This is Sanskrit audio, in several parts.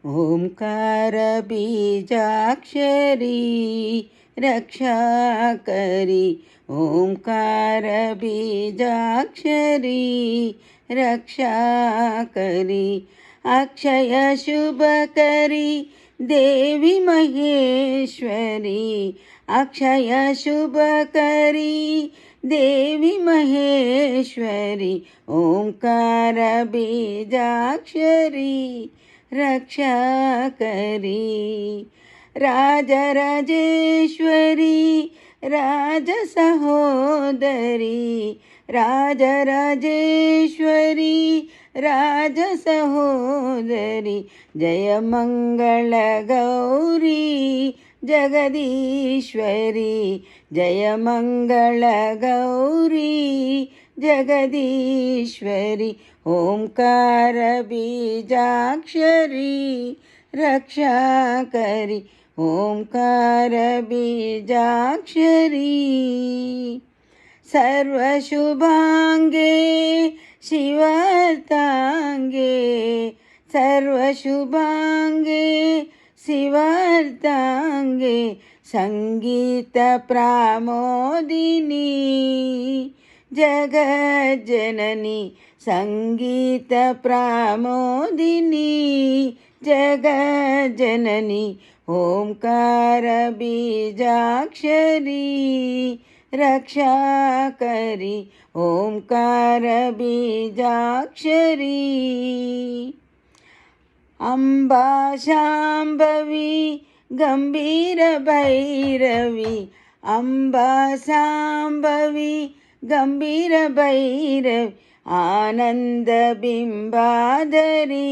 ओंकार बीजाक्षरी रक्षा करी, ओंकार बीजाक्षरी रक्षा करी, अक्षय शुभ करी देवी महेश्वरी, अक्षय शुभ करी देवी महेश्वरी, ओंकार बीजाक्षरी रक्षा करी, राजराजेश्वरी राज सहोदरी, राजराजेश्वरी राज सहोदरी, जय मंगल गौरी जगदीश्वरी, जय मंगल गौरी जगदीश्वरी, ओंकार बीजाक्षरी रक्षा करी, ओंकार बीजाक्षरी, सर्वशुभांगे शिवार्तांगे, सर्वशुभांगे शिवार्तांगे, संगीत प्रमोदिनी जगज्जननी, संगीत प्रमोदिनी जगज्जननी, ओंकार बीजाक्षरी रक्षा करी, ओंकार बीजाक्षरी, अम्बा शाम्भवी गंभीर भैरवी, अम्बा शाम्भवी गंभीर भैरवी, आनंद बिंबाधरी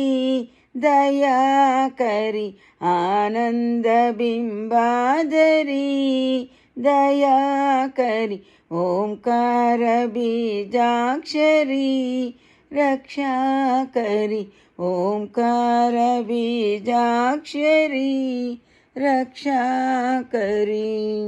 दया करी, आनंद बिंबाधरी दया करी, ओंकार बीजाक्षरी रक्षा करी, ओंकार बीजाक्षरी रक्षा करी।